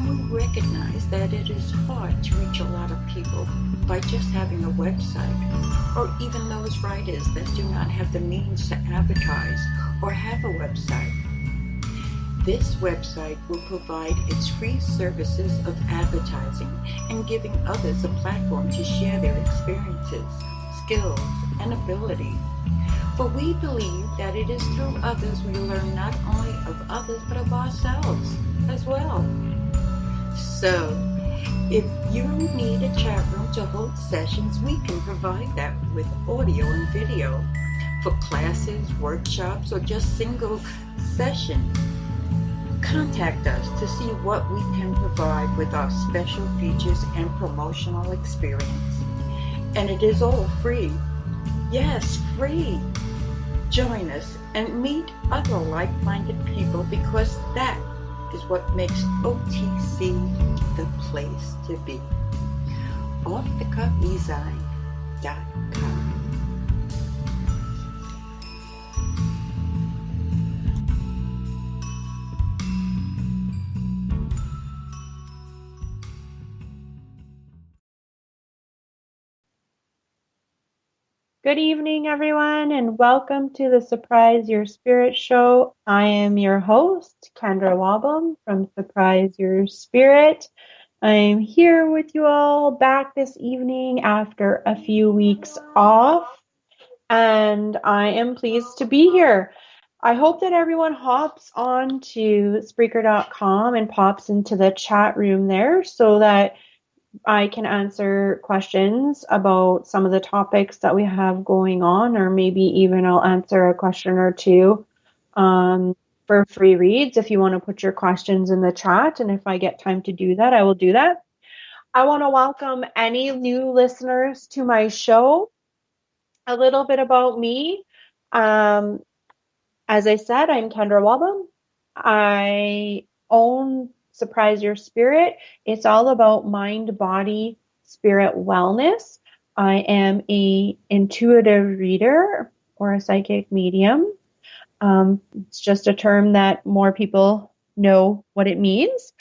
And we recognize that it is hard to reach a lot of people by just having a website, or even those writers that do not have the means to advertise or have a website. This website will provide its free services of advertising and giving others a platform to share their experiences, skills, and ability. For we believe that it is through others we learn not only of others but of ourselves as well. So, if you need a chat room to hold sessions, we can provide that with audio and video for classes, workshops, or just single sessions. Contact us to see what we can provide with our special features and promotional experience. And it is all free. Yes, free. Join us and meet other like-minded people, because that is what makes OTC the place to be. OffTheCuffDesign.com. Good evening, everyone, and welcome to the Surprise Your Spirit show. I am your host, Kendra Wobble from Surprise Your Spirit. I am here with you all back this evening after a few weeks off, and I am pleased to be here. I hope that everyone hops on to Spreaker.com and pops into the chat room there so that I can answer questions about some of the topics that we have going on, or maybe even I'll answer a question or two for free reads if you want to put your questions in the chat. And if I get time to do that, I will do that. I want to welcome any new listeners to my show. A little bit about me. As I said, I'm Kendra Wobble. I own Surprise Your Spirit. It's all about mind, body, spirit wellness. I am a intuitive reader or a psychic medium. It's just a term that more people know what it means.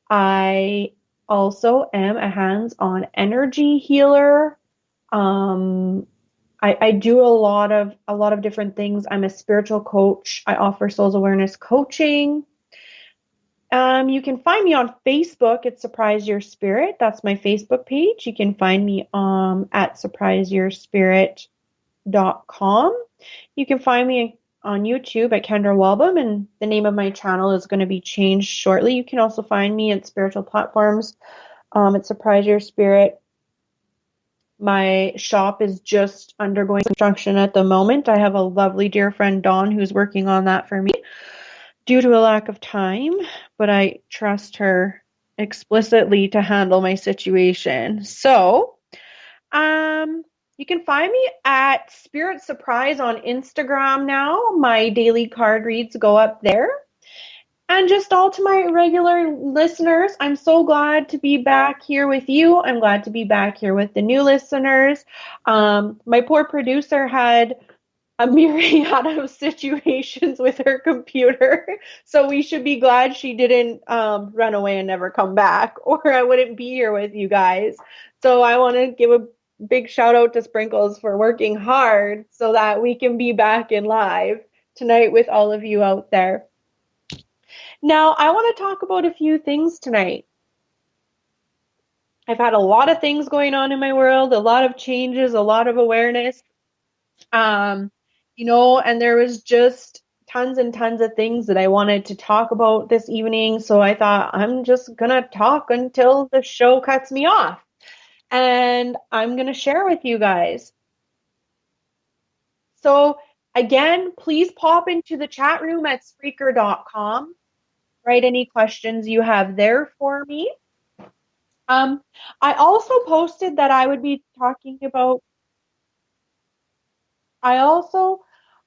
I also am a hands-on energy healer. I do a lot of different things. I'm a spiritual coach. I offer soul's awareness coaching. You can find me on Facebook at Surprise Your Spirit. That's my Facebook page. You can find me at surpriseyourspirit.com. You can find me on YouTube at Kendra Wobble, and the name of my channel is going to be changed shortly. You can also find me at spiritual platforms at Surprise Your Spirit. My shop is just undergoing construction at the moment. I have a lovely dear friend, Dawn, who's working on that for me due to a lack of time, but I trust her explicitly to handle my situation. So, you can find me at Spirit Surprise on Instagram now. My daily card reads go up there. And just all to my regular listeners, I'm so glad to be back here with you. I'm glad to be back here with the new listeners. My poor producer had a myriad of situations with her computer, so we should be glad she didn't run away and never come back, or I wouldn't be here with you guys. So I want to give a big shout out to Sprinkles for working hard so that we can be back in live tonight with all of you out there. Now, I want to talk about a few things tonight. I've had a lot of things going on in my world, a lot of changes, a lot of awareness. And there was just tons and tons of things that I wanted to talk about this evening. So I thought I'm just going to talk until the show cuts me off. And I'm going to share with you guys. So again, please pop into the chat room at Spreaker.com. Write any questions you have there for me. I also posted that I would be talking about. I also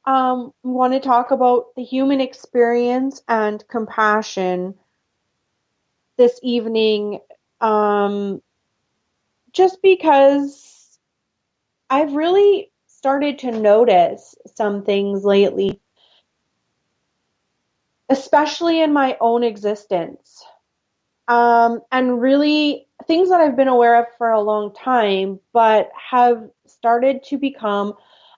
want to talk about the human experience and compassion this evening, just because I've really started to notice some things lately, especially in my own existence. And really things that I've been aware of for a long time, but have started to become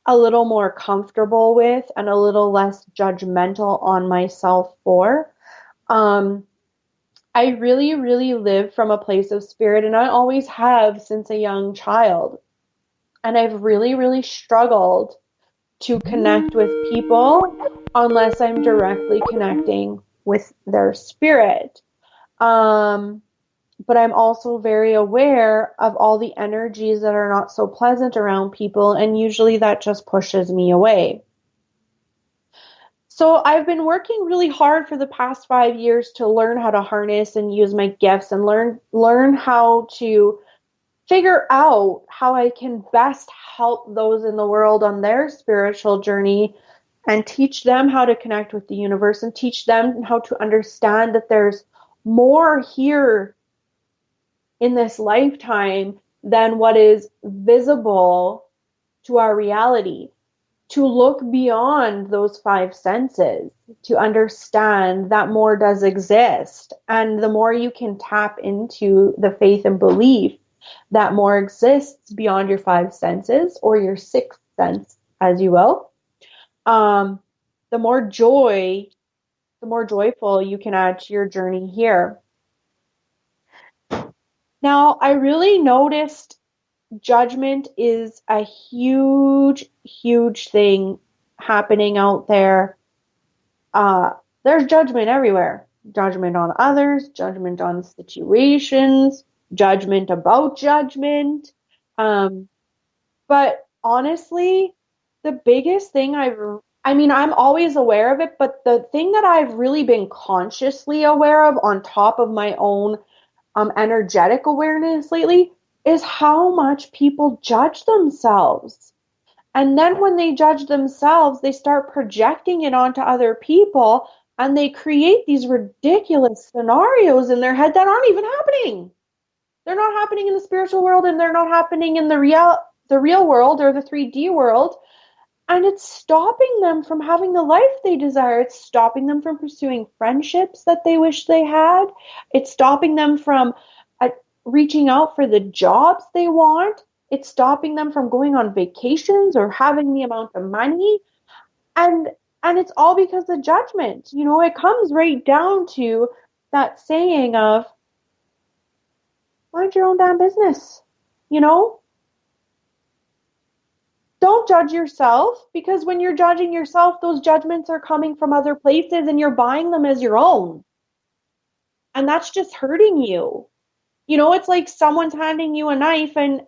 a little more comfortable with and a little less judgmental on myself for. Um, I really, really live from a place of spirit, and I always have since a young child. And I've really, really struggled to connect with people unless I'm directly connecting with their spirit. Um, but I'm also very aware of all the energies that are not so pleasant around people, and usually that just pushes me away. So I've been working really hard for the past 5 years to learn how to harness and use my gifts and learn how to figure out how I can best help those in the world on their spiritual journey and teach them how to connect with the universe and teach them how to understand that there's more here in this lifetime than what is visible to our reality. To look beyond those five senses, to understand that more does exist. And the more you can tap into the faith and belief that more exists beyond your five senses, or your sixth sense, as you will, the more joy, the more joyful you can add to your journey here. Now, I really noticed judgment is a huge, huge thing happening out there. There's judgment everywhere. Judgment on others, judgment on situations, judgment about judgment. But honestly, the biggest thing I'm always aware of it, but the thing that I've really been consciously aware of on top of my own energetic awareness lately is how much people judge themselves. And then when they judge themselves, they start projecting it onto other people, and they create these ridiculous scenarios in their head that aren't even happening. They're not happening in the spiritual world, and they're not happening in the real world or the 3D world. And it's stopping them from having the life they desire. It's stopping them from pursuing friendships that they wish they had. It's stopping them from reaching out for the jobs they want. It's stopping them from going on vacations or having the amount of money. And it's all because of judgment. You know, it comes right down to that saying of mind your own damn business. You know? Don't judge yourself, because when you're judging yourself, those judgments are coming from other places and you're buying them as your own. And that's just hurting you. You know, it's like someone's handing you a knife and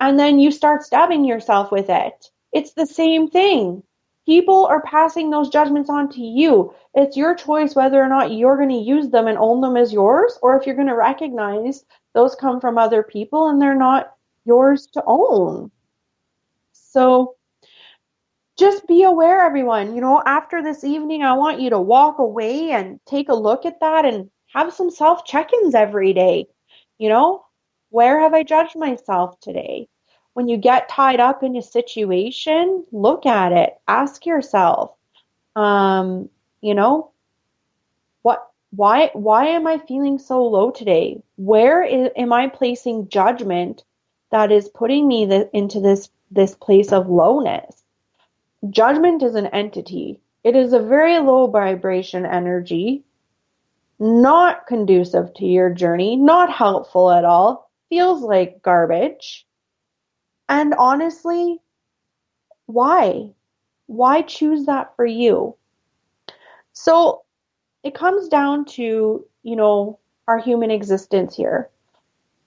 then you start stabbing yourself with it. It's the same thing. People are passing those judgments on to you. It's your choice whether or not you're going to use them and own them as yours, or if you're going to recognize those come from other people and they're not yours to own. So just be aware, everyone. You know, after this evening, I want you to walk away and take a look at that and have some self check-ins every day. You know, where have I judged myself today? When you get tied up in a situation, look at it. Ask yourself, you know, why am I feeling so low today? Am I placing judgment that is putting me into this place of lowness? Judgment is an entity. It is a very low vibration energy, not conducive to your journey, not helpful at all, feels like garbage. And honestly, why? Why choose that for you? So it comes down to, you know, our human existence here.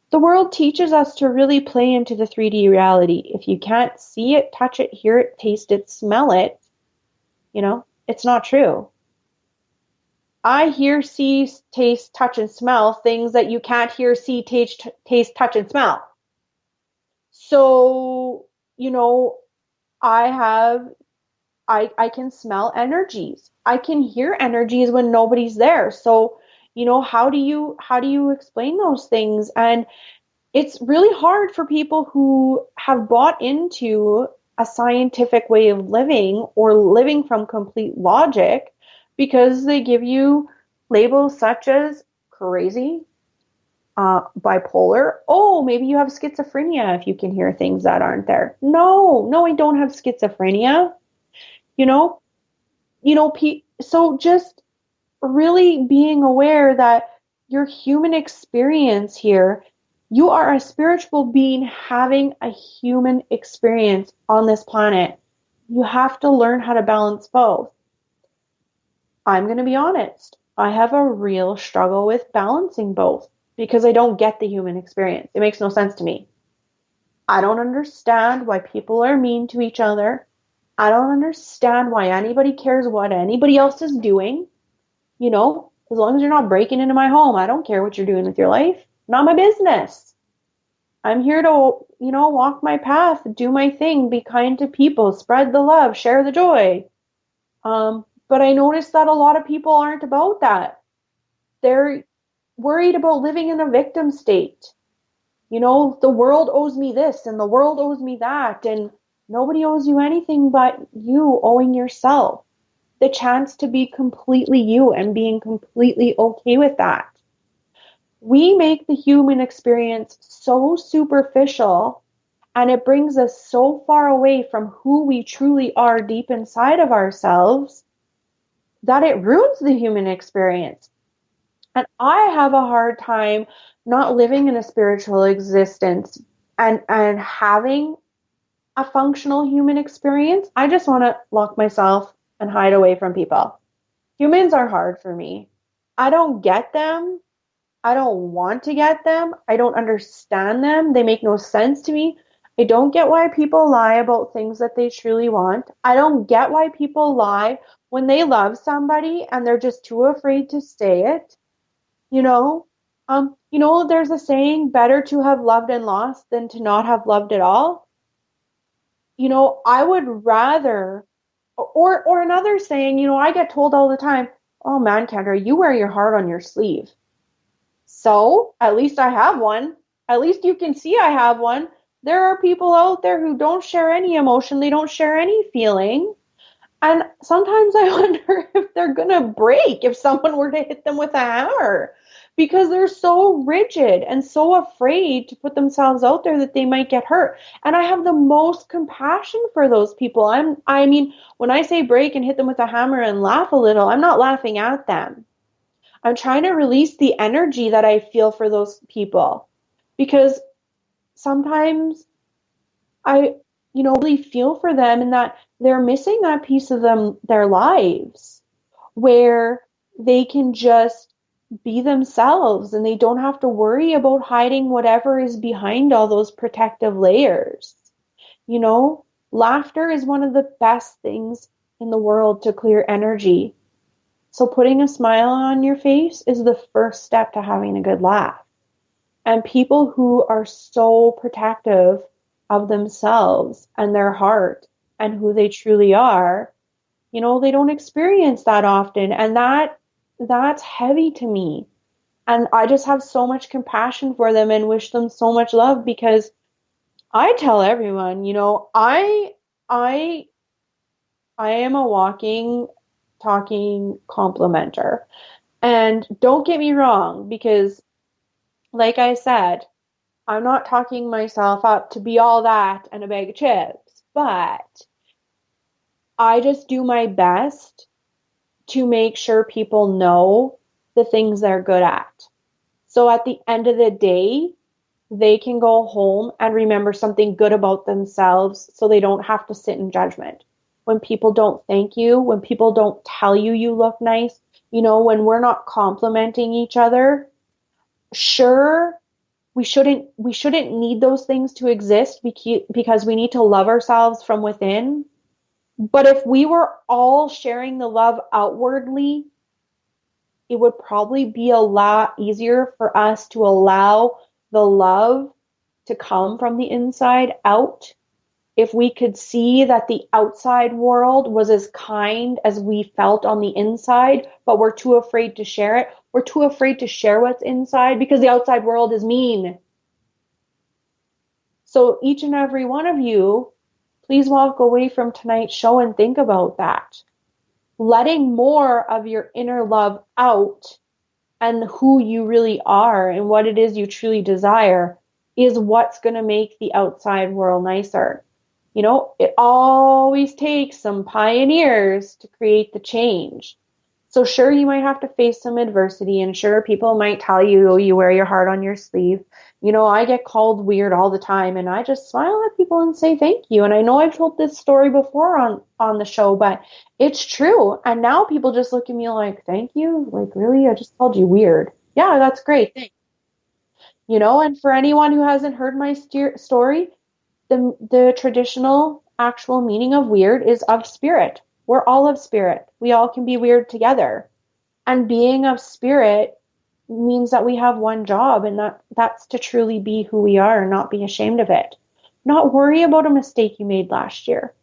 The world teaches us to really play into the 3D reality. If you can't see it, touch it, hear it, taste it, smell it, you know, it's not true. I hear, see, taste, touch, and smell things that you can't hear, see, taste, touch, and smell. So, you know, I can smell energies. I can hear energies when nobody's there. So, you know, how do you explain those things? And it's really hard for people who have bought into a scientific way of living or living from complete logic, because they give you labels such as crazy, bipolar. Oh, maybe you have schizophrenia if you can hear things that aren't there. No, no, I don't have schizophrenia. You know, so just really being aware that your human experience here, you are a spiritual being having a human experience on this planet. You have to learn how to balance both. I'm going to be honest. I have a real struggle with balancing both because I don't get the human experience. It makes no sense to me. I don't understand why people are mean to each other. I don't understand why anybody cares what anybody else is doing. As long as you're not breaking into my home, I don't care what you're doing with your life. Not my business. I'm here to, walk my path, do my thing, be kind to people, spread the love, share the joy. But I noticed that a lot of people aren't about that. They're worried about living in a victim state. The world owes me this and the world owes me that, and nobody owes you anything but you owing yourself the chance to be completely you and being completely okay with that. We make the human experience so superficial, and it brings us so far away from who we truly are deep inside of ourselves that it ruins the human experience. And I have a hard time not living in a spiritual existence and having a functional human experience. I just want to lock myself and hide away from people. Humans are hard for me. I don't get them. I don't want to get them. I don't understand them. They make no sense to me. I don't get why people lie about things that they truly want. I don't get why people lie when they love somebody and they're just too afraid to say it. There's a saying, better to have loved and lost than to not have loved at all. I would rather, or another saying, I get told all the time, oh man, Kendra, you wear your heart on your sleeve. So at least I have one. At least you can see I have one. There are people out there who don't share any emotion. They don't share any feeling. And sometimes I wonder if they're going to break if someone were to hit them with a hammer because they're so rigid and so afraid to put themselves out there that they might get hurt. And I have the most compassion for those people. When I say break and hit them with a hammer and laugh a little, I'm not laughing at them. I'm trying to release the energy that I feel for those people because sometimes I, really feel for them and that they're missing that piece of their lives where they can just be themselves and they don't have to worry about hiding whatever is behind all those protective layers. Laughter is one of the best things in the world to clear energy. So putting a smile on your face is the first step to having a good laugh. And people who are so protective of themselves and their heart and who they truly are, they don't experience that often. And that's heavy to me. And I just have so much compassion for them and wish them so much love because I tell everyone, I am a walking, talking complimenter. And don't get me wrong, because like I said, I'm not talking myself up to be all that and a bag of chips, but I just do my best to make sure people know the things they're good at. So at the end of the day, they can go home and remember something good about themselves so they don't have to sit in judgment. When people don't thank you, when people don't tell you you look nice, when we're not complimenting each other, sure, we shouldn't need those things to exist because we need to love ourselves from within. But if we were all sharing the love outwardly, it would probably be a lot easier for us to allow the love to come from the inside out. If we could see that the outside world was as kind as we felt on the inside, but we're too afraid to share it. We're too afraid to share what's inside because the outside world is mean. So each and every one of you, please walk away from tonight's show and think about that. Letting more of your inner love out and who you really are and what it is you truly desire is what's going to make the outside world nicer. You know, it always takes some pioneers to create the change. So sure, you might have to face some adversity, and sure, people might tell you, oh, you wear your heart on your sleeve. You know, I get called weird all the time, and I just smile at people and say thank you. And I know I've told this story before on the show, but it's true. And now people just look at me like, thank you? Like, really? I just called you weird. Yeah, that's great. Thanks. You know, and for anyone who hasn't heard my story, the traditional actual meaning of weird is of spirit. We're all of spirit. We all can be weird together. And being of spirit means that we have one job, and that's to truly be who we are and not be ashamed of it. Not worry about a mistake you made last year.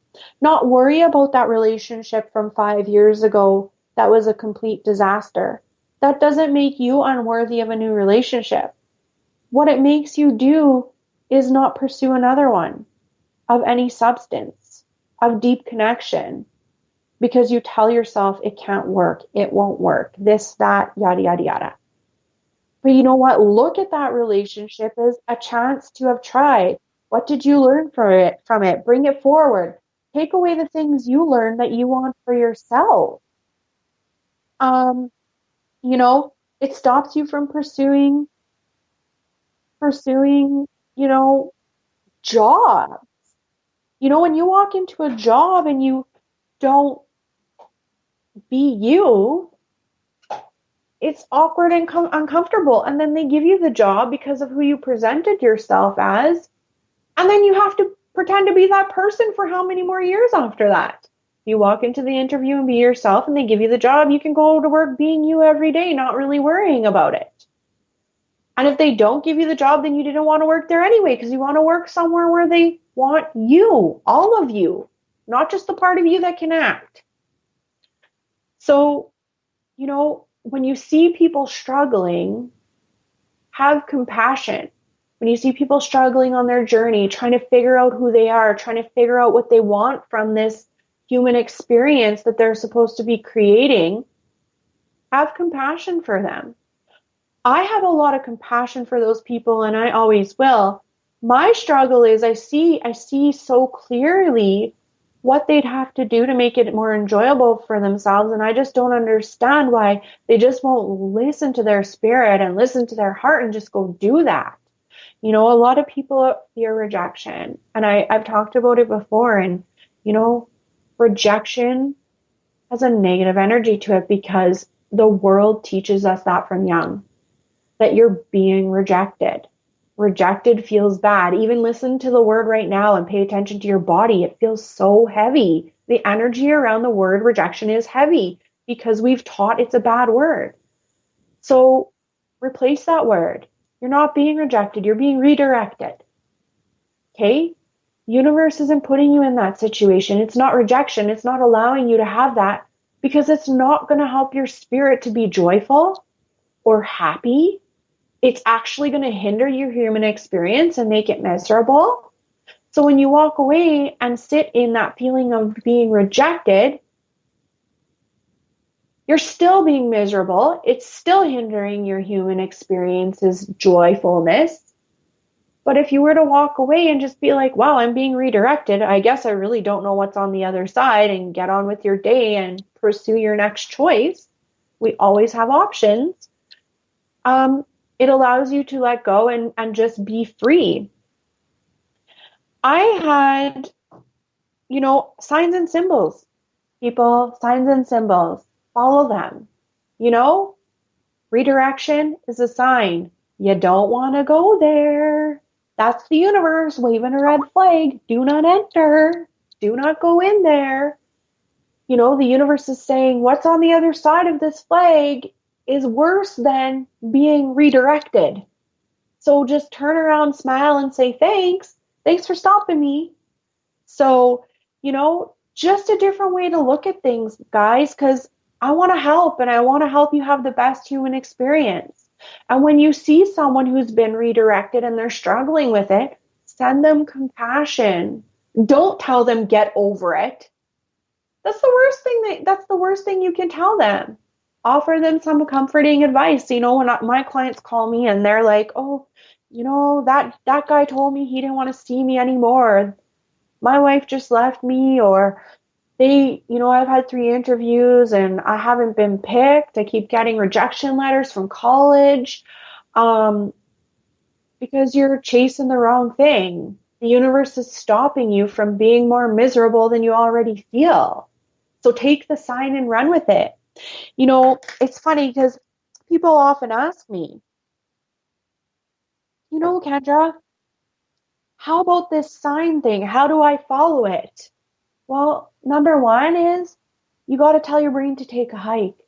Not worry about that relationship from 5 years ago that was a complete disaster. That doesn't make you unworthy of a new relationship. What it makes you do is not pursue another one of any substance, of deep connection, because you tell yourself it can't work, it won't work, this, that, yada, yada, yada. But you know what? Look at that relationship as a chance to have tried. What did you learn from it? Bring it forward. Take away the things you learned that you want for yourself. You know, it stops you from pursuing, you know, jobs. You know, when you walk into a job and you don't be you, it's awkward and uncomfortable. And then they give you the job because of who you presented yourself as. And then you have to pretend to be that person for how many more years after that? You walk into the interview and be yourself and they give you the job. You can go to work being you every day, not really worrying about it. And if they don't give you the job, then you didn't want to work there anyway, because you want to work somewhere where they want you, all of you, not just the part of you that can act. So, you know, when you see people struggling, have compassion. When you see people struggling on their journey, trying to figure out who they are, trying to figure out what they want from this human experience that they're supposed to be creating, have compassion for them. I have a lot of compassion for those people, and I always will. My struggle is I see so clearly what they'd have to do to make it more enjoyable for themselves, and I just don't understand why they just won't listen to their spirit and listen to their heart and just go do that. You know, a lot of people fear rejection, and I've talked about it before, and, you know, rejection has a negative energy to it because the world teaches us that from young, that you're being rejected. Rejected feels bad. Even listen to the word right now and pay attention to your body. It feels so heavy. The energy around the word rejection is heavy because we've taught it's a bad word. So replace that word. You're not being rejected. You're being redirected. Okay? Universe isn't putting you in that situation. It's not rejection. It's not allowing you to have that because it's not going to help your spirit to be joyful or happy. It's actually going to hinder your human experience and make it miserable. So when you walk away and sit in that feeling of being rejected, you're still being miserable. It's still hindering your human experience's joyfulness. But if you were to walk away and just be like, wow, I'm being redirected, I guess I really don't know what's on the other side, and get on with your day and pursue your next choice. We always have options. It allows you to let go and just be free. I had, you know, signs and symbols. People, signs and symbols. Follow them. You know, redirection is a sign. You don't want to go there. That's the universe waving a red flag. Do not enter. Do not go in there. You know, the universe is saying what's on the other side of this flag is worse than being redirected. So just turn around, smile, and say thanks. Thanks for stopping me. So, you know, just a different way to look at things, guys, because I want to help, and I want to help you have the best human experience. And when you see someone who's been redirected and they're struggling with it, send them compassion. Don't tell them get over it. That's the worst thing you can tell them. offer them some comforting advice. You know, when my clients call me and they're like, oh, you know, that guy told me he didn't want to see me anymore. My wife just left me, or I've had 3 interviews and I haven't been picked. I keep getting rejection letters from college, because you're chasing the wrong thing. The universe is stopping you from being more miserable than you already feel. So take the sign and run with it. You know, it's funny because people often ask me, you know, Kendra, how about this sign thing? How do I follow it? Well, number one is you got to tell your brain to take a hike,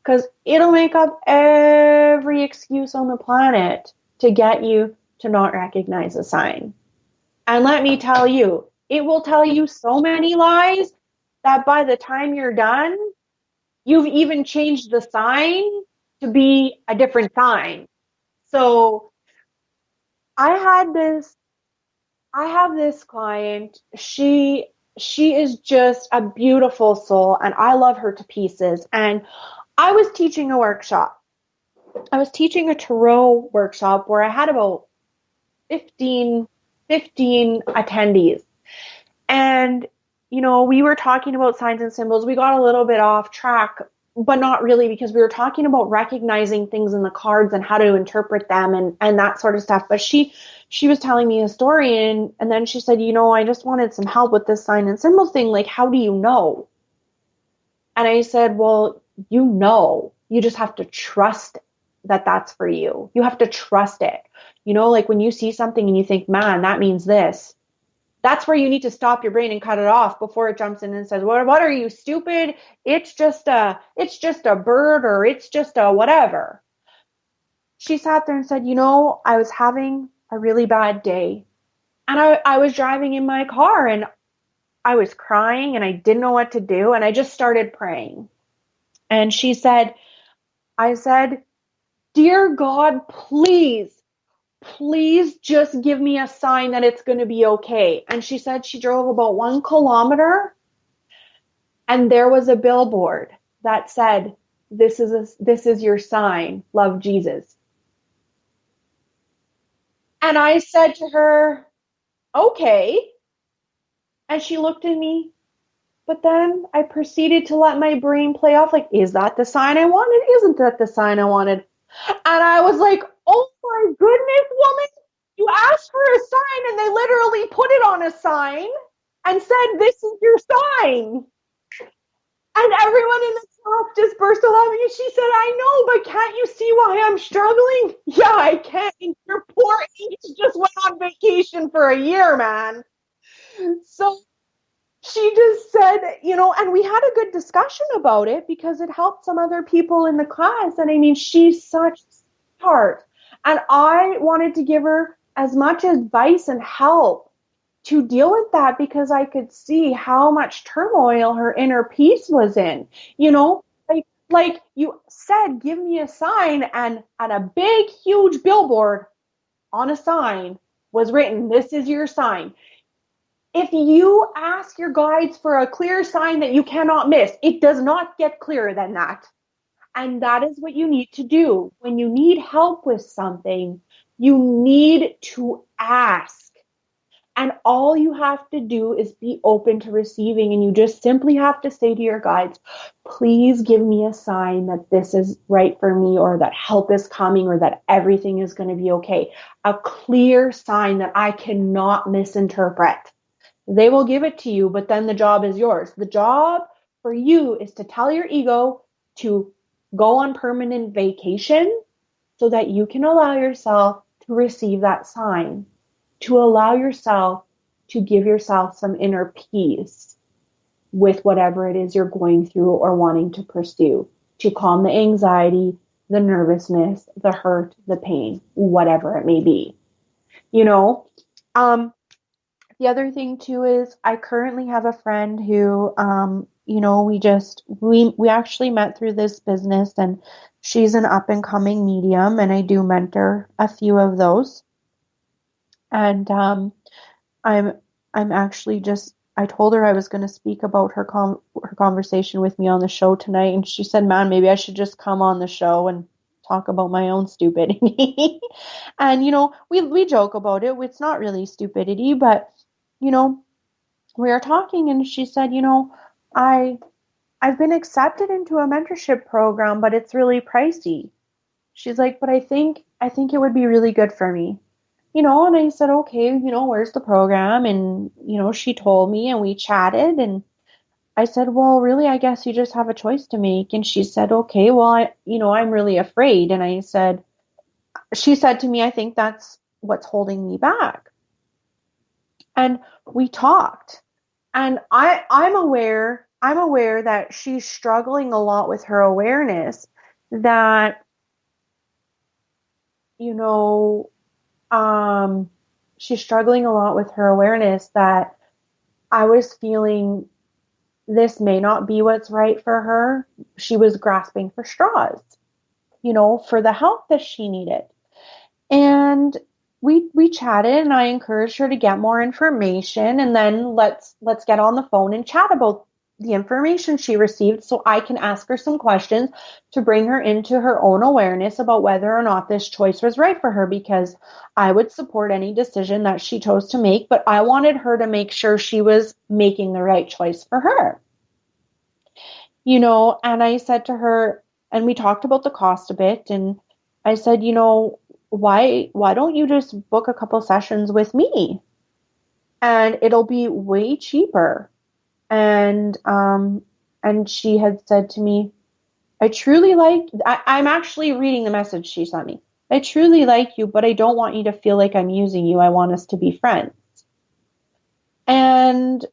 because it'll make up every excuse on the planet to get you to not recognize a sign. And let me tell you, it will tell you so many lies that by the time you're done, you've even changed the sign to be a different sign. So I have this client. She is just a beautiful soul and I love her to pieces. And I was teaching a workshop. I was teaching a tarot workshop where I had about 15 attendees. And, you know, we were talking about signs and symbols. We got a little bit off track, but not really, because we were talking about recognizing things in the cards and how to interpret them and that sort of stuff. But she was telling me a story and then she said, you know, I just wanted some help with this sign and symbol thing. Like, how do you know? And I said, well, you just have to trust that that's for you. You have to trust it. You know, like when you see something and you think, man, that means this. That's where you need to stop your brain and cut it off before it jumps in and says, what are you, stupid? It's just a bird, or it's just a whatever. She sat there and said, you know, I was having a really bad day and I was driving in my car and I was crying and I didn't know what to do. And I just started praying. And she said, I said, dear God, please just give me a sign that it's going to be okay. And she said she drove about 1 kilometer and there was a billboard that said, this is your sign, love Jesus. And I said to her, okay. And she looked at me, but then I proceeded to let my brain play off like, is that the sign I wanted? Isn't that the sign I wanted? And I was like, oh my goodness, woman, you asked for a sign and they literally put it on a sign and said, this is your sign. And everyone in the class just burst out laughing. And she said, I know, but can't you see why I'm struggling? Yeah, I can. Your poor H just went on vacation for a year, man. So she just said, you know, and we had a good discussion about it because it helped some other people in the class. And I mean, she's such a heart. And I wanted to give her as much advice and help to deal with that because I could see how much turmoil her inner peace was in. You know, like you said, give me a sign, and a big, huge billboard on a sign was written, this is your sign. If you ask your guides for a clear sign that you cannot miss, it does not get clearer than that. And that is what you need to do. When you need help with something, you need to ask. And all you have to do is be open to receiving. And you just simply have to say to your guides, please give me a sign that this is right for me, or that help is coming, or that everything is going to be okay. A clear sign that I cannot misinterpret. They will give it to you, but then the job is yours. The job for you is to tell your ego to go on permanent vacation so that you can allow yourself to receive that sign, to allow yourself to give yourself some inner peace with whatever it is you're going through or wanting to pursue, to calm the anxiety, the nervousness, the hurt, the pain, whatever it may be. You know, the other thing too is I currently have a friend who, you know, we actually met through this business, and she's an up and coming medium, and I do mentor a few of those. And I'm actually just I told her I was going to speak about her conversation with me on the show tonight, and she said, "Man, maybe I should just come on the show and talk about my own stupidity." And we joke about it. It's not really stupidity, but you know, we were talking, and she said, I I've been accepted into a mentorship program, but it's really pricey. She's like, but I think it would be really good for me. And I said, okay, where's the program? And, she told me and we chatted and I said, well, really, I guess you just have a choice to make. And she said, okay, well, I'm really afraid. And she said to me, I think that's what's holding me back. And we talked and I'm aware that she's struggling a lot with her awareness that, you know, she's struggling a lot with her awareness that I was feeling this may not be what's right for her. She was grasping for straws, for the help that she needed. And we chatted and I encouraged her to get more information and then let's get on the phone and chat about the information she received so I can ask her some questions to bring her into her own awareness about whether or not this choice was right for her, because I would support any decision that she chose to make, but I wanted her to make sure she was making the right choice for her. And I said to her, and we talked about the cost a bit, and I said, why don't you just book a couple sessions with me? And it'll be way cheaper. And she had said to me, I'm actually reading the message she sent me. I truly like you, but I don't want you to feel like I'm using you. I want us to be friends. And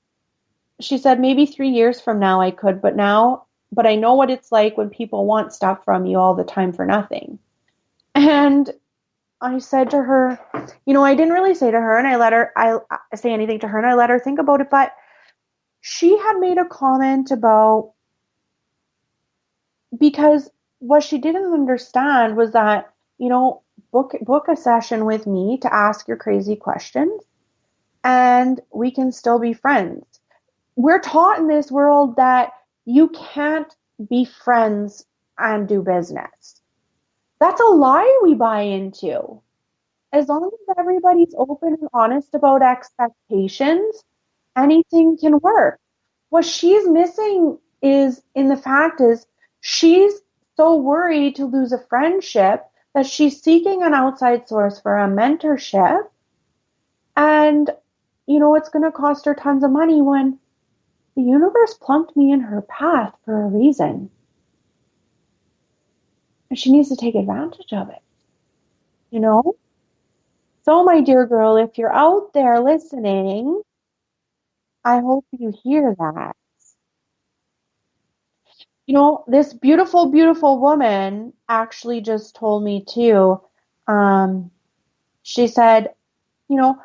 she said, maybe 3 years from now I could, but I know what it's like when people want stuff from you all the time for nothing. And I said to her, I didn't really say to her and I say anything to her and I let her think about it, but she had made a comment about, because what she didn't understand was that, book a session with me to ask your crazy questions and we can still be friends. We're taught in this world that you can't be friends and do business. That's a lie we buy into. As long as everybody's open and honest about expectations, anything can work. What she's missing is she's so worried to lose a friendship that she's seeking an outside source for a mentorship. And, it's going to cost her tons of money when the universe plunked me in her path for a reason. And she needs to take advantage of it, So, my dear girl, if you're out there listening, I hope you hear that. This beautiful, beautiful woman actually just told me too. She said, you know,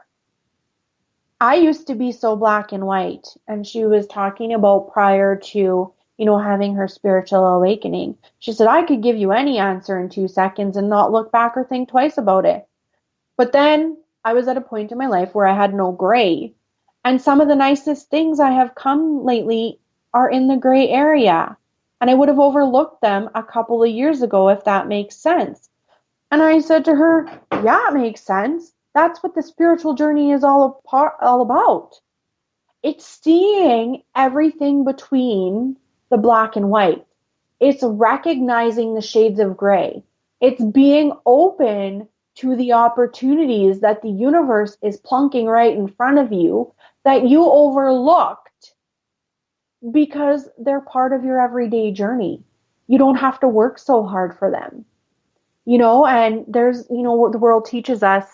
I used to be so black and white. And she was talking about prior to, having her spiritual awakening. She said, I could give you any answer in 2 seconds and not look back or think twice about it. But then I was at a point in my life where I had no gray. And some of the nicest things I have come lately are in the gray area. And I would have overlooked them a couple of years ago, if that makes sense. And I said to her, yeah, it makes sense. That's what the spiritual journey is all about. It's seeing everything between the black and white. It's recognizing the shades of gray. It's being open to the opportunities that the universe is plunking right in front of you that you overlooked because they're part of your everyday journey. You don't have to work so hard for them. And there's, what the world teaches us,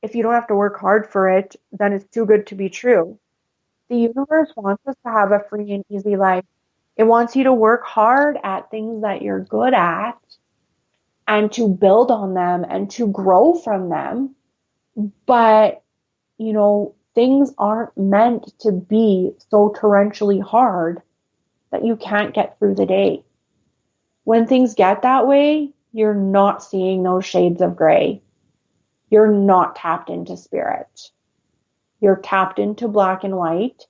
if you don't have to work hard for it, then it's too good to be true. The universe wants us to have a free and easy life. It wants you to work hard at things that you're good at and to build on them and to grow from them. But, things aren't meant to be so torrentially hard that you can't get through the day. When things get that way, you're not seeing those shades of gray. You're not tapped into spirit. You're tapped into black and white.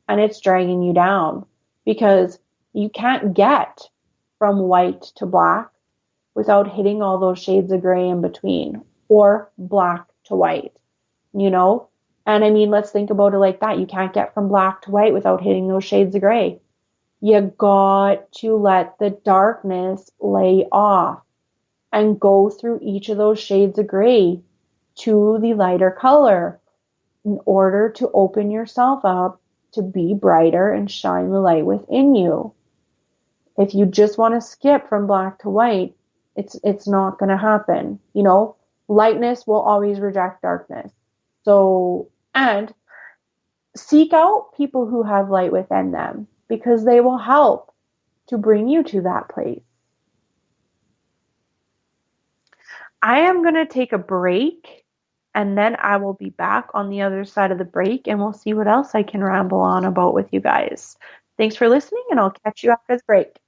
and it's dragging you down because you can't get from white to black without hitting all those shades of gray in between, or black to white, you know? And I mean, let's think about it like that. You can't get from black to white without hitting those shades of gray. You got to let the darkness lay off and go through each of those shades of gray to the lighter color in order to open yourself up to be brighter and shine the light within you. If you just want to skip from black to white, it's not going to happen. You know, lightness will always reject darkness. So, and seek out people who have light within them because they will help to bring you to that place. I am going to take a break and then I will be back on the other side of the break and we'll see what else I can ramble on about with you guys. Thanks for listening and I'll catch you after the break.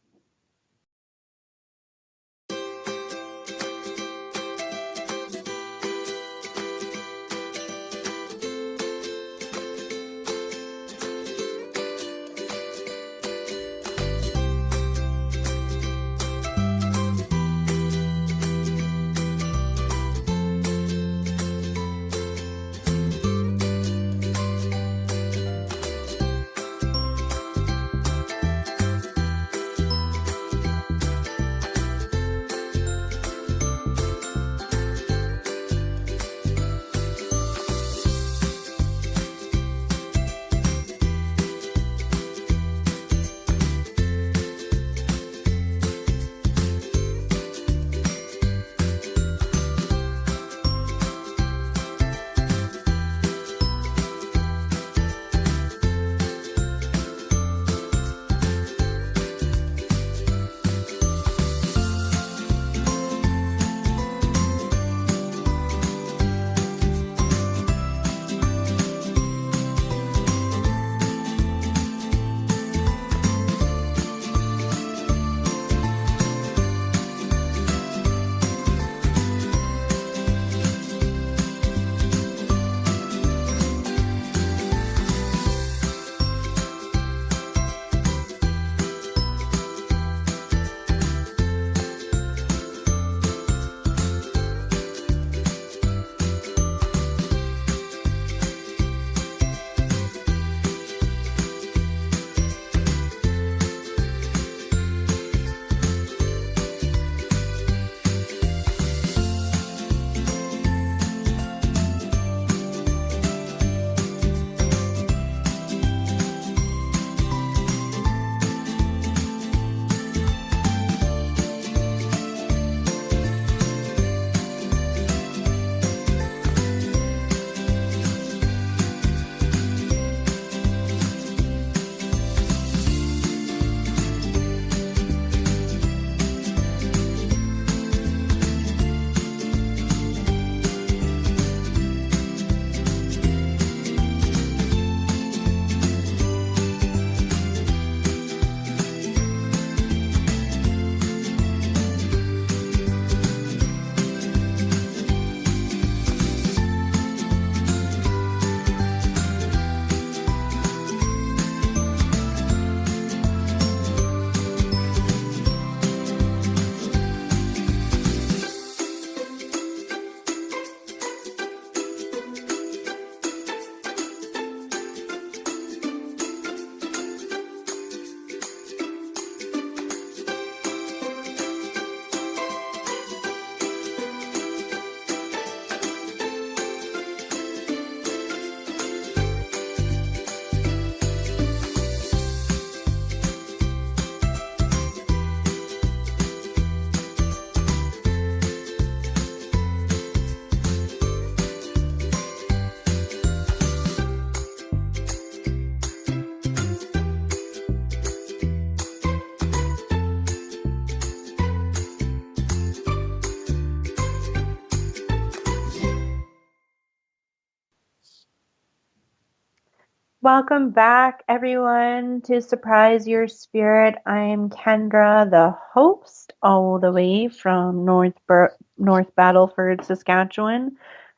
Welcome back, everyone, to Surprise Your Spirit. I'm Kendra, the host, all the way from North Battleford, Saskatchewan.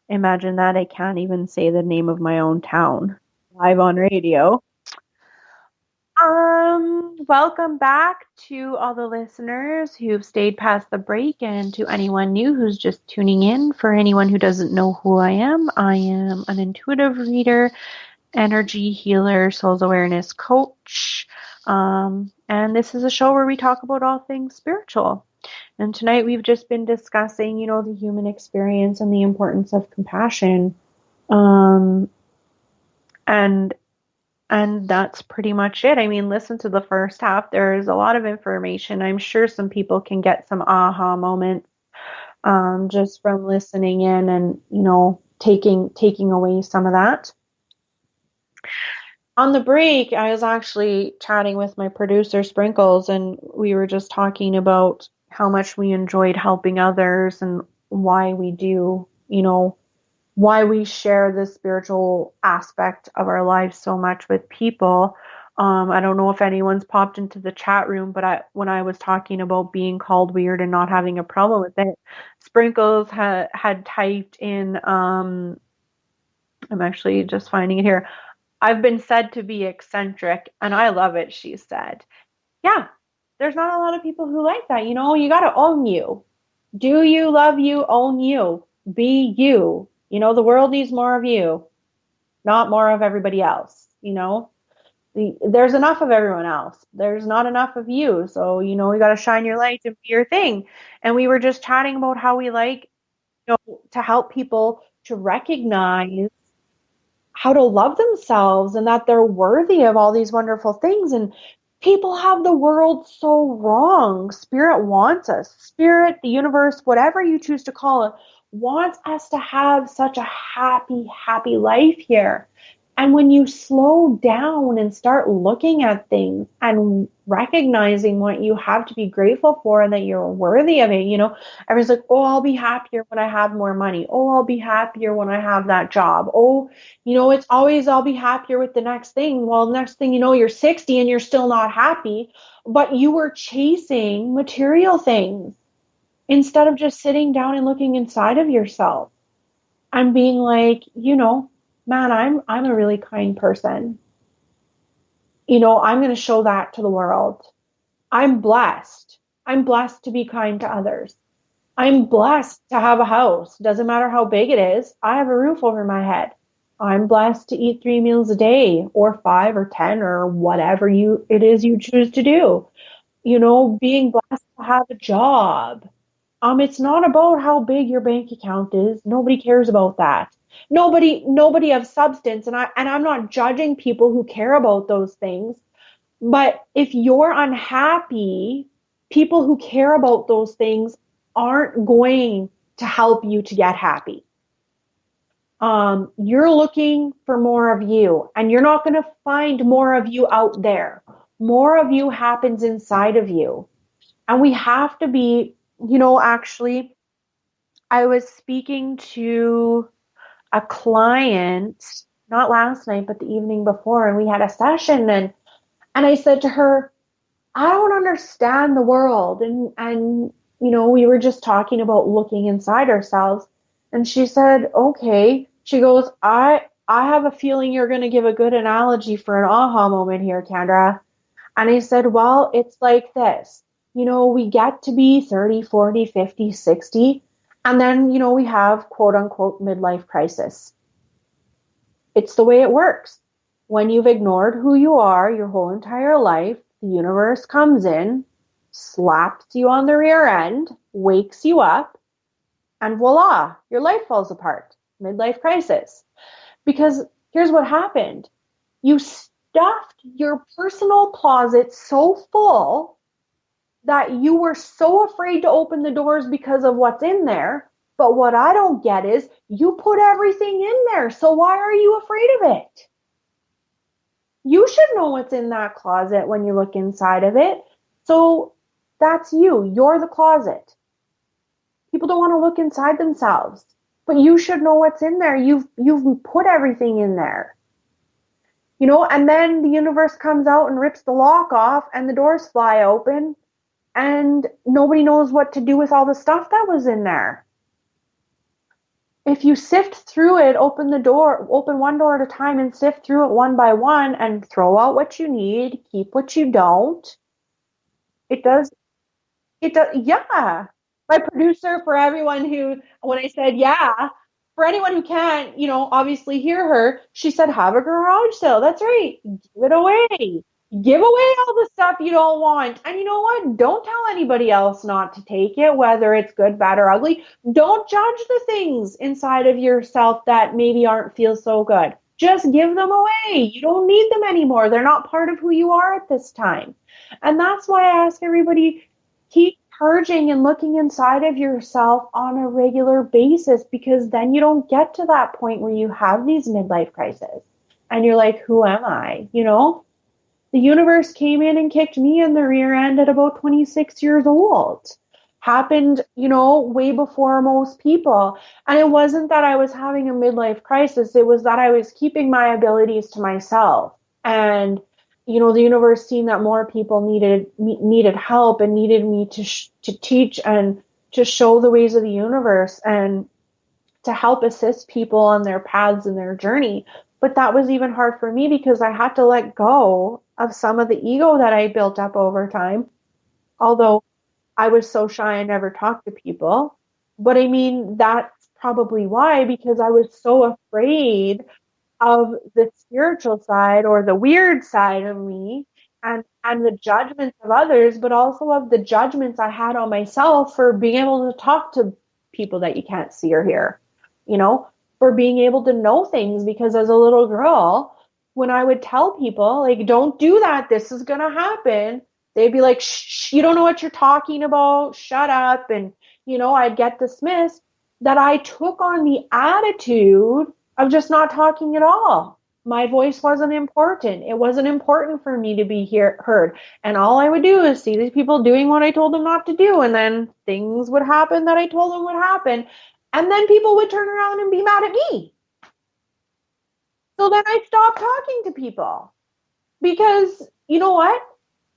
Imagine that I can't even say the name of my own town live on radio. Welcome back to all the listeners who've stayed past the break and to anyone new who's just tuning in. For anyone who doesn't know who I am an intuitive reader, energy healer, soul's awareness coach. And this is a show where we talk about all things spiritual. And tonight we've just been discussing, the human experience and the importance of compassion. And that's pretty much it. I mean, listen to the first half. There's a lot of information. I'm sure some people can get some aha moments just from listening in and, taking away some of that. On the break, I was actually chatting with my producer, Sprinkles, and we were just talking about how much we enjoyed helping others and why we do, why we share the spiritual aspect of our lives so much with people. I don't know if anyone's popped into the chat room, but when I was talking about being called weird and not having a problem with it, Sprinkles had typed in, I'm actually just finding it here. I've been said to be eccentric, and I love it, she said. Yeah, there's not a lot of people who like that. You got to own you. Do you love you? Own you. Be you. The world needs more of you, not more of everybody else. There's enough of everyone else. There's not enough of you. So, you got to shine your light and be your thing. And we were just chatting about how we like, to help people to recognize how to love themselves and that they're worthy of all these wonderful things. And people have the world so wrong. Spirit wants us. Spirit, the universe, whatever you choose to call it, wants us to have such a happy, happy life here. And when you slow down and start looking at things and recognizing what you have to be grateful for and that you're worthy of it, everyone's like, oh, I'll be happier when I have more money. Oh, I'll be happier when I have that job. Oh, it's always, I'll be happier with the next thing. Well, the next thing you're 60 and you're still not happy, but you were chasing material things instead of just sitting down and looking inside of yourself and being like, man, I'm a really kind person. I'm going to show that to the world. I'm blessed. I'm blessed to be kind to others. I'm blessed to have a house. Doesn't matter how big it is. I have a roof over my head. I'm blessed to eat 3 meals a day or 5 or 10 or whatever it is you choose to do. Being blessed to have a job. It's not about how big your bank account is. Nobody cares about that. Nobody of substance. And I'm not judging people who care about those things. But if you're unhappy, people who care about those things aren't going to help you to get happy. You're looking for more of you, and you're not going to find more of you out there. More of you happens inside of you. And we have to be, actually, I was speaking to a client, not last night, but the evening before, and we had a session, and I said to her, I don't understand the world. And we were just talking about looking inside ourselves. And she said, okay. She goes, I have a feeling you're going to give a good analogy for an aha moment here, Kendra. And I said, well, it's like this. We get to be 30, 40, 50, 60. And then, we have quote unquote midlife crisis. It's the way it works. When you've ignored who you are your whole entire life, the universe comes in, slaps you on the rear end, wakes you up, and voila, your life falls apart. Midlife crisis. Because here's what happened. You stuffed your personal closet so full that you were so afraid to open the doors because of what's in there. But what I don't get is you put everything in there. So why are you afraid of it? You should know what's in that closet when you look inside of it. So that's you. You're the closet. People don't want to look inside themselves, but you should know what's in there. You've put everything in there. And then the universe comes out and rips the lock off and the doors fly open and nobody knows what to do with all the stuff that was in there. if you sift through it, open one door at a time and sift through it one by one and throw out what you need, keep what you don't. It does, yeah. My producer, for everyone who, when I said, yeah, for anyone who can't, obviously hear her, she said, have a garage sale. That's right. Give it away. Give away all the stuff you don't want. And you know what? Don't tell anybody else not to take it, whether it's good, bad, or ugly. Don't judge the things inside of yourself that maybe aren't feel so good. Just give them away. You don't need them anymore. They're not part of who you are at this time. And that's why I ask everybody, keep purging and looking inside of yourself on a regular basis, because then you don't get to that point where you have these midlife crises and you're like, who am I? The universe came in and kicked me in the rear end at about 26 years old. Happened, way before most people. And it wasn't that I was having a midlife crisis. It was that I was keeping my abilities to myself. And, the universe seen that more people needed help and needed me to teach and to show the ways of the universe and to help assist people on their paths and their journey. But that was even hard for me because I had to let go of some of the ego that I built up over time. Although I was so shy, I never talked to people. But I mean, that's probably why, because I was so afraid of the spiritual side or the weird side of me and the judgments of others, but also of the judgments I had on myself for being able to talk to people that you can't see or hear, for being able to know things. Because as a little girl, when I would tell people, like, don't do that, this is going to happen, they'd be like, shh, you don't know what you're talking about, shut up. And, I'd get dismissed. That I took on the attitude of just not talking at all. My voice wasn't important. It wasn't important for me to be heard. And all I would do is see these people doing what I told them not to do. And then things would happen that I told them would happen. And then people would turn around and be mad at me. So then I stopped talking to people. Because you know what?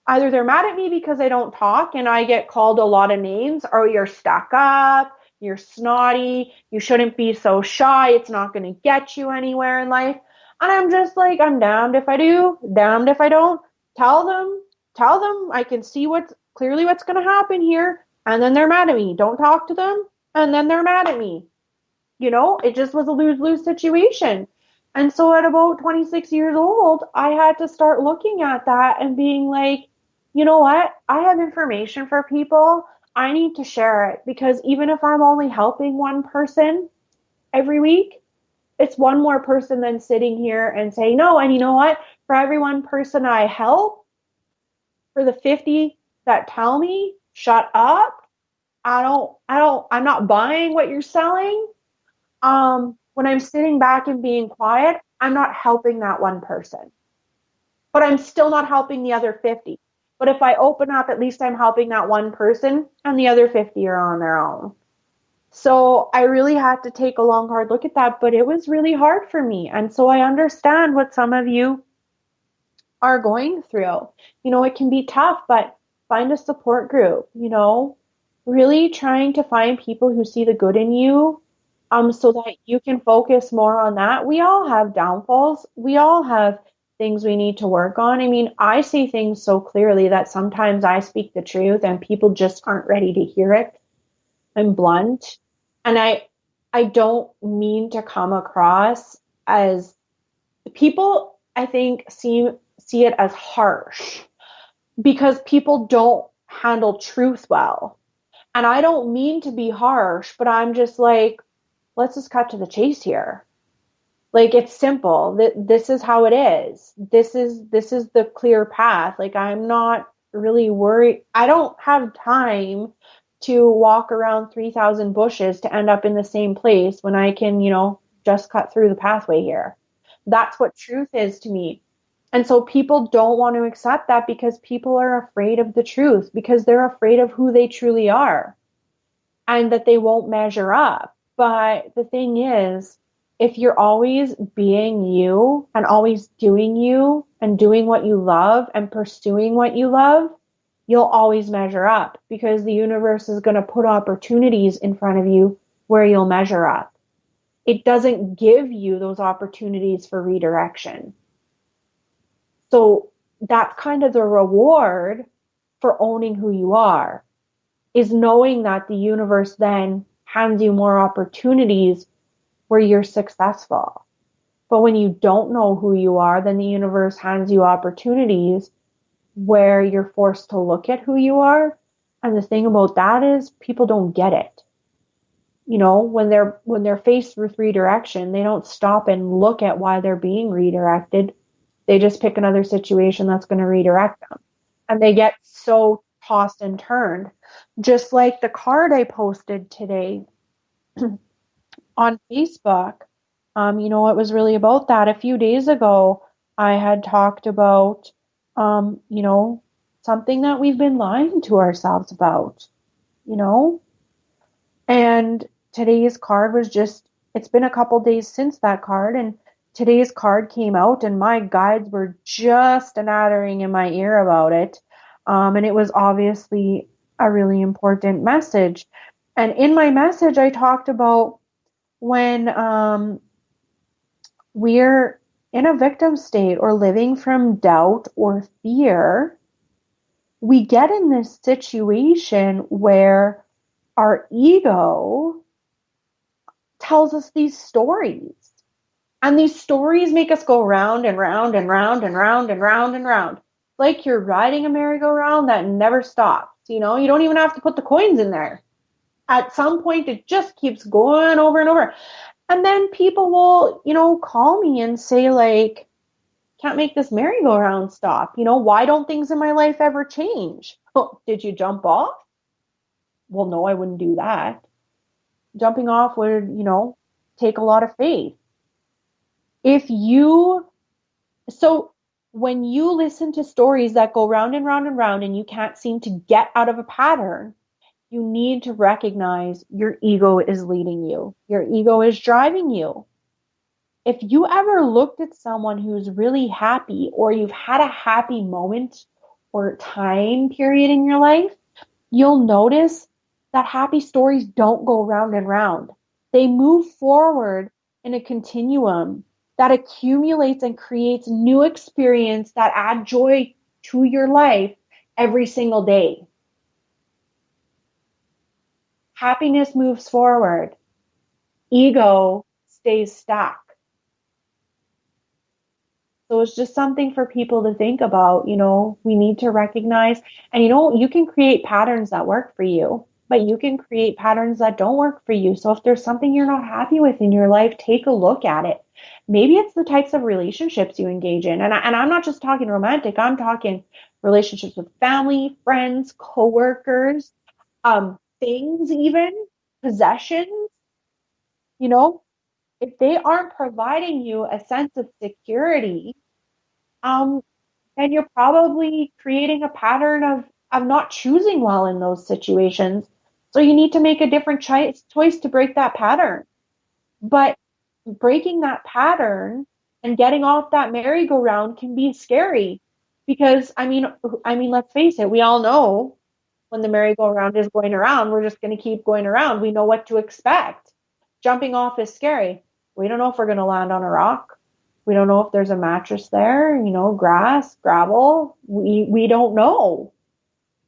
Either they're mad at me because I don't talk and I get called a lot of names, or you're stuck up, you're snotty, you shouldn't be so shy, it's not going to get you anywhere in life. And I'm just like, I'm damned if I do, damned if I don't. Tell them I can see what's going to happen here. And then they're mad at me. Don't talk to them. And then they're mad at me. It just was a lose-lose situation. And so at about 26 years old, I had to start looking at that and being like, you know what? I have information for people. I need to share it, because even if I'm only helping one person every week, it's one more person than sitting here and saying no. And you know what? For every one person I help, for the 50 that tell me, shut up, I'm not buying what you're selling. When I'm sitting back and being quiet, I'm not helping that one person, but I'm still not helping the other 50. But if I open up, at least I'm helping that one person, and the other 50 are on their own. So I really had to take a long, hard look at that, but it was really hard for me. And so I understand what some of you are going through. It can be tough, but find a support group, really trying to find people who see the good in you, so that you can focus more on that. We all have downfalls. We all have things we need to work on. I mean, I see things so clearly that sometimes I speak the truth and people just aren't ready to hear it. I'm blunt. And I don't mean to come across as, people, I think, see it as harsh, because people don't handle truth well. And I don't mean to be harsh, but I'm just like, let's just cut to the chase here. Like, it's simple. This is how it is. This is the clear path. Like, I'm not really worried. I don't have time to walk around 3,000 bushes to end up in the same place when I can, just cut through the pathway here. That's what truth is to me. And so people don't want to accept that, because people are afraid of the truth, because they're afraid of who they truly are and that they won't measure up. But the thing is, if you're always being you and always doing you and doing what you love and pursuing what you love, you'll always measure up, because the universe is going to put opportunities in front of you where you'll measure up. it doesn't give you those opportunities for redirection. So that's kind of the reward for owning who you are, is knowing that the universe then hands you more opportunities where you're successful. But when you don't know who you are, then the universe hands you opportunities where you're forced to look at who you are. And the thing about that is people don't get it. You know, when they're faced with redirection, they don't stop and look at why they're being redirected. They just pick another situation that's going to redirect them. And they get so tossed and turned. Just like the card I posted today on Facebook. It was really about that. A few days ago, I had talked about, something that we've been lying to ourselves about, you know, and today's card was just, it's been a couple days since that card, and today's card came out, and my guides were just nattering in my ear about it. And it was obviously a really important message. And in my message, I talked about when we're in a victim state or living from doubt or fear, we get in this situation where our ego tells us these stories. And these stories make us go round and round and round and round and round and round. Like you're riding a merry-go-round that never stops. You don't even have to put the coins in there. At some point, it just keeps going over and over. And then people will, call me and say, like, can't make this merry-go-round stop. Why don't things in my life ever change? Oh, did you jump off? Well, no, I wouldn't do that. Jumping off would, take a lot of faith. So when you listen to stories that go round and round and round and you can't seem to get out of a pattern, you need to recognize your ego is leading you. Your ego is driving you. If you ever looked at someone who's really happy, or you've had a happy moment or time period in your life, you'll notice that happy stories don't go round and round. They move forward in a continuum that accumulates and creates new experience that add joy to your life every single day. Happiness moves forward. Ego stays stuck. So it's just something for people to think about. We need to recognize, and you can create patterns that work for you, but you can create patterns that don't work for you. So if there's something you're not happy with in your life, take a look at it. Maybe it's the types of relationships you engage in. And I'm not just talking romantic, I'm talking relationships with family, friends, coworkers, things, even possessions. If they aren't providing you a sense of security, then you're probably creating a pattern of not choosing well in those situations. So you need to make a different choice to break that pattern. But breaking that pattern and getting off that merry-go-round can be scary because, let's face it, we all know when the merry-go-round is going around, we're just going to keep going around. We know what to expect. Jumping off is scary. We don't know if we're going to land on a rock. We don't know if there's a mattress there, grass, gravel. We don't know.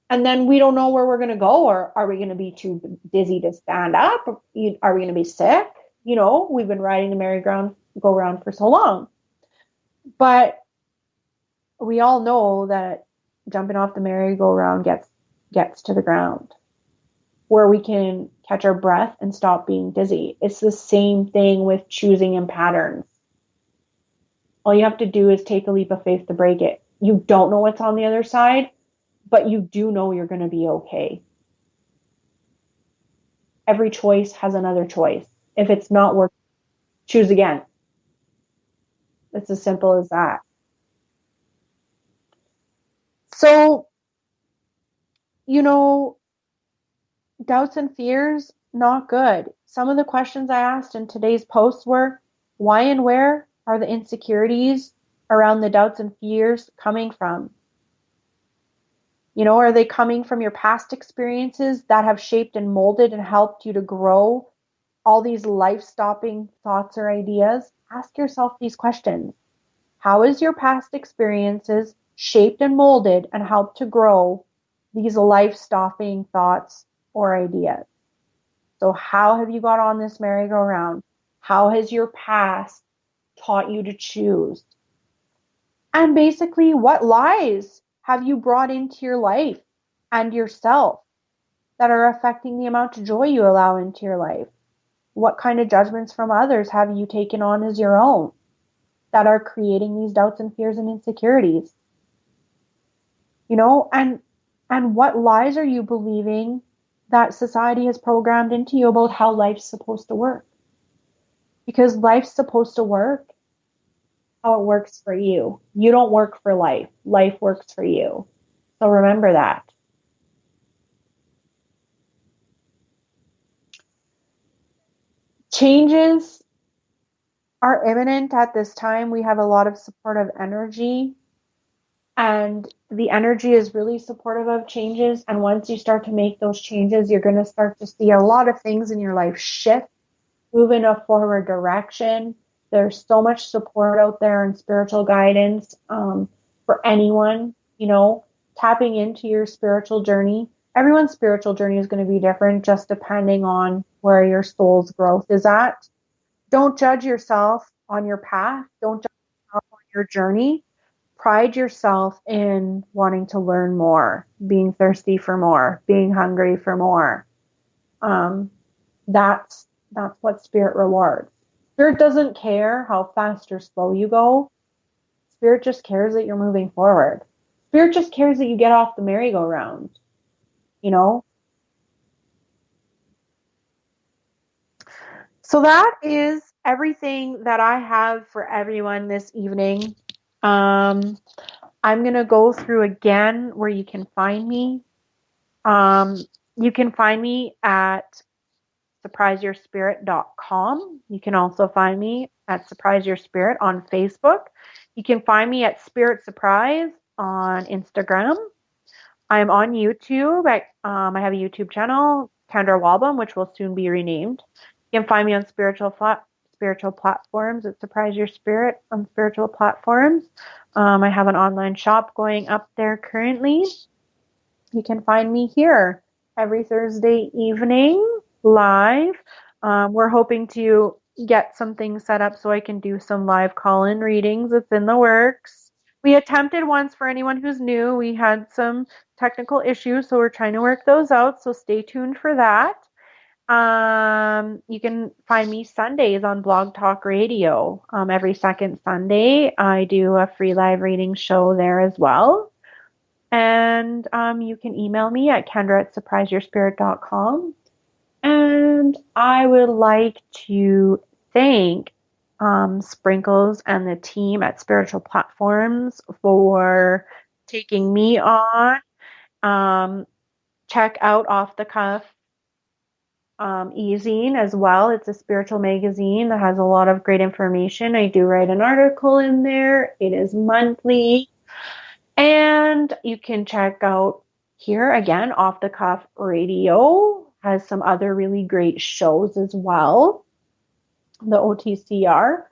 And then we don't know where we're going to go. Or are we going to be too dizzy to stand up? Are we going to be sick? We've been riding the merry-go-round for so long. But we all know that jumping off the merry-go-round gets to the ground where we can catch our breath and stop being dizzy. It's the same thing with choosing in patterns. All you have to do is take a leap of faith to break it. You don't know what's on the other side, but you do know you're going to be okay. Every choice has another choice. If it's not working, choose again. It's as simple as that. So, doubts and fears, not good. Some of the questions I asked in today's posts were, why and where are the insecurities around the doubts and fears coming from? Are they coming from your past experiences that have shaped and molded and helped you to grow all these life-stopping thoughts or ideas, ask yourself these questions. How has your past experiences shaped and molded and helped to grow these life-stopping thoughts or ideas? So how have you got on this merry-go-round? How has your past taught you to choose? And basically, what lies have you brought into your life and yourself that are affecting the amount of joy you allow into your life? What kind of judgments from others have you taken on as your own that are creating these doubts and fears and insecurities? You know, and what lies are you believing that society has programmed into you about how life's supposed to work? Because life's supposed to work how it works for you. You don't work for life. Life works for you. So remember that. Changes are imminent at this time. We have a lot of supportive energy, and the energy is really supportive of changes. And once you start to make those changes, you're going to start to see a lot of things in your life shift, move in a forward direction. There's so much support out there and spiritual guidance for anyone, you know, tapping into your spiritual journey. Everyone's spiritual journey is going to be different just depending on where your soul's growth is at. Don't judge yourself on your path. Don't judge yourself on your journey. Pride yourself in wanting to learn more, being thirsty for more, being hungry for more. That's what spirit rewards. Spirit doesn't care how fast or slow you go. Spirit just cares that you're moving forward. Spirit just cares that you get off the merry-go-round, you know? So that is everything that I have for everyone this evening. I'm going to go through again where you can find me. You can find me at surpriseyourspirit.com. You can also find me at Surprise Your Spirit on Facebook. You can find me at Spirit Surprise on Instagram. I'm on YouTube. I have a YouTube channel, Kendra Walbum, which will soon be renamed. You can find me on spiritual platforms at Surprise Your Spirit on spiritual platforms. I have an online shop going up there currently. You can find me here every Thursday evening live. We're hoping to get some things set up so I can do some live call-in readings. It's in the works. We attempted once for anyone who's new. We had some technical issues, so we're trying to work those out. So stay tuned for that. You can find me Sundays on Blog Talk Radio. Every second Sunday, I do a free live reading show there as well. And you can email me at kendra@surpriseyourspirit.com. And I would like to thank Sprinkles and the team at Spiritual Platforms for taking me on. Check out Off the Cuff e-zine as well. It's a spiritual magazine that has a lot of great information. I do write an article in there. It is monthly. And you can check out here again, Off the Cuff Radio has some other really great shows as well. The OTCR.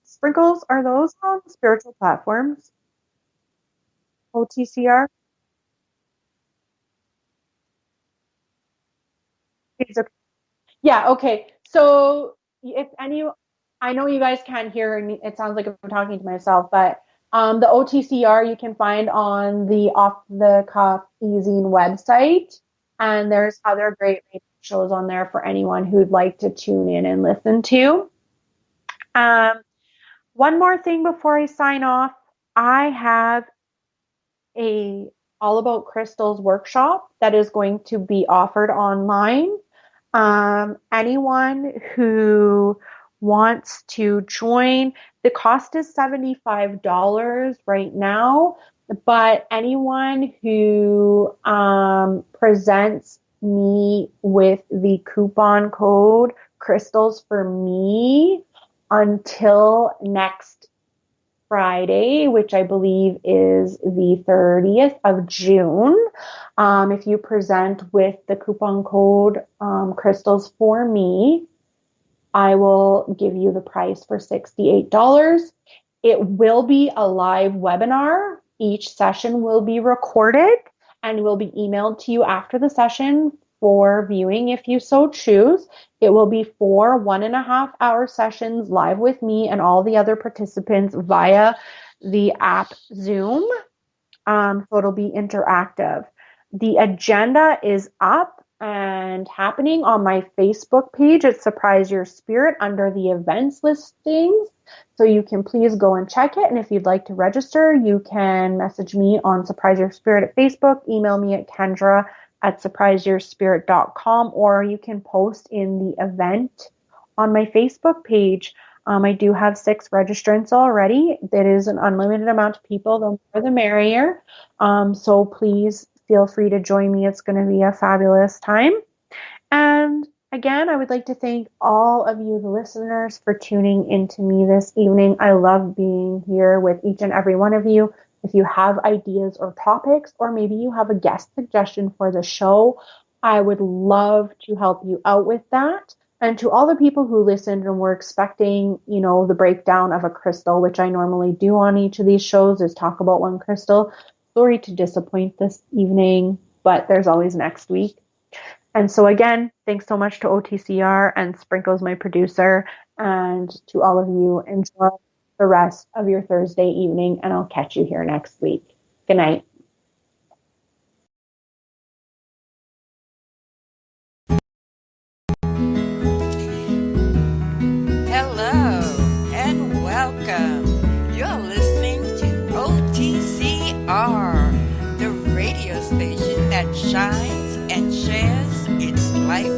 Sprinkles, are those on spiritual platforms? OTCR? Yeah, okay. So if any, I know you guys can't hear, and it sounds like I'm talking to myself, but the OTCR you can find on the Off the Cuff e-zine website, and there's other great radio shows on there for anyone who'd like to tune in and listen to. One more thing before I sign off, I have a All About Crystals workshop that is going to be offered online. Anyone who wants to join, the cost is $75 right now, but anyone who presents me with the coupon code Crystals for Me until next Friday, which I believe is the 30th of June. If you present with the coupon code Crystals for Me, I will give you the price for $68. It will be a live webinar. Each session will be recorded and will be emailed to you after the session for viewing if you so choose. It will be 4 1.5-hour sessions live with me and all the other participants via the app Zoom. So it'll be interactive. The agenda is up and happening on my Facebook page at Surprise Your Spirit under the events listings. So you can please go and check it. And if you'd like to register, you can message me on Surprise Your Spirit at Facebook, email me at kendra@surpriseyourspirit.com, or you can post in the event on my Facebook page. I do have 6 registrants already. That is an unlimited amount of people, the more the merrier. So please feel free to join me. It's going to be a fabulous time. And again, I would like to thank all of you, the listeners, for tuning into me this evening. I love being here with each and every one of you. If you have ideas or topics, or maybe you have a guest suggestion for the show, I would love to help you out with that. And to all the people who listened and were expecting, the breakdown of a crystal, which I normally do on each of these shows, is talk about one crystal. Sorry to disappoint this evening, but there's always next week. And so again, thanks so much to OTCR and Sprinkles, my producer, and to all of you. Enjoy the rest of your Thursday evening, and I'll catch you here next week. Good night. Hello and welcome. You're listening to OTCR, the radio station that shines and shares its light